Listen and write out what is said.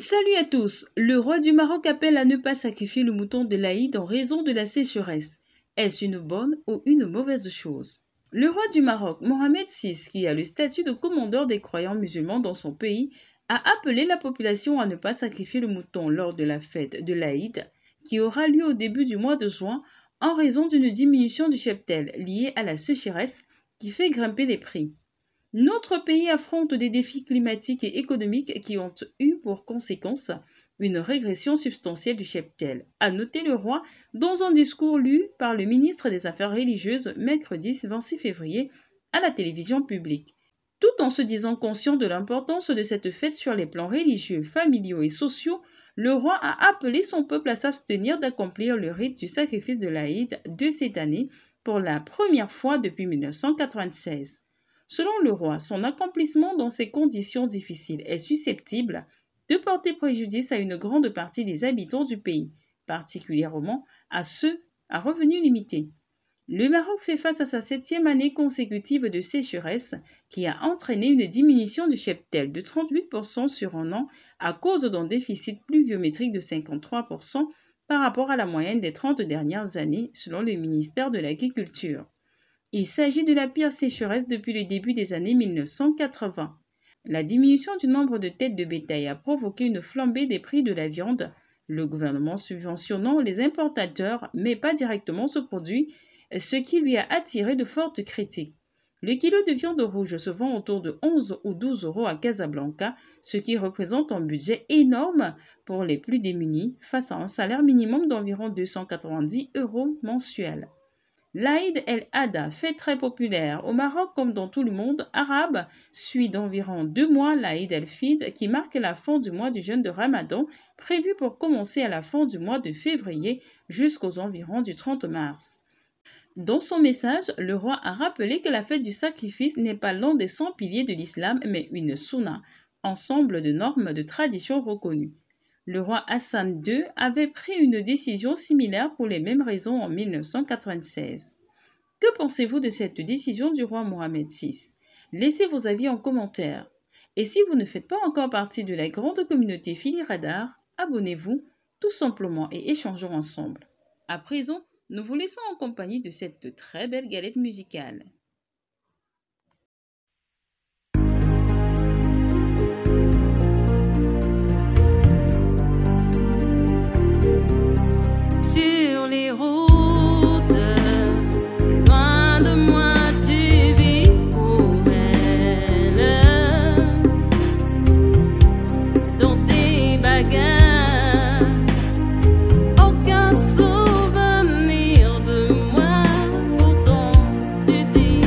Salut à tous! Le roi du Maroc appelle à ne pas sacrifier le mouton de l'Aïd en raison de la sécheresse. Est-ce une bonne ou une mauvaise chose? Le roi du Maroc, Mohamed VI, qui a le statut de commandeur des croyants musulmans dans son pays, a appelé la population à ne pas sacrifier le mouton lors de la fête de l'Aïd, qui aura lieu au début du mois de juin en raison d'une diminution du cheptel liée à la sécheresse qui fait grimper les prix. Notre pays affronte des défis climatiques et économiques qui ont eu pour conséquence une régression substantielle du cheptel, a noté le roi dans un discours lu par le ministre des Affaires religieuses mercredi 26 février à la télévision publique. Tout en se disant conscient de l'importance de cette fête sur les plans religieux, familiaux et sociaux, le roi a appelé son peuple à s'abstenir d'accomplir le rite du sacrifice de l'Aïd de cette année pour la première fois depuis 1996. Selon le roi, son accomplissement dans ces conditions difficiles est susceptible de porter préjudice à une grande partie des habitants du pays, particulièrement à ceux à revenus limités. Le Maroc fait face à sa 7e année consécutive de sécheresse qui a entraîné une diminution du cheptel de 38% sur un an à cause d'un déficit pluviométrique de 53% par rapport à la moyenne des 30 dernières années, selon le ministère de l'Agriculture. Il s'agit de la pire sécheresse depuis le début des années 1980. La diminution du nombre de têtes de bétail a provoqué une flambée des prix de la viande, le gouvernement subventionnant les importateurs mais pas directement ce produit, ce qui lui a attiré de fortes critiques. Le kilo de viande rouge se vend autour de 11 ou 12 euros à Casablanca, ce qui représente un budget énorme pour les plus démunis face à un salaire minimum d'environ 290 euros mensuels. L'Aïd el-Adha, fête très populaire au Maroc comme dans tout le monde arabe, suit d'environ 2 mois l'Aïd el-Fitr qui marque la fin du mois du jeûne de Ramadan, prévu pour commencer à la fin du mois de février jusqu'aux environs du 30 mars. Dans son message, le roi a rappelé que la fête du sacrifice n'est pas l'un des 100 piliers de l'islam mais une sunna, ensemble de normes de traditions reconnues. Le roi Hassan II avait pris une décision similaire pour les mêmes raisons en 1996. Que pensez-vous de cette décision du roi Mohamed VI? Laissez vos avis en commentaire. Et si vous ne faites pas encore partie de la grande communauté Fili Radar, abonnez-vous tout simplement et échangeons ensemble. À présent, nous vous laissons en compagnie de cette très belle galette musicale. Aucun souvenir de moi, pourtant tu dis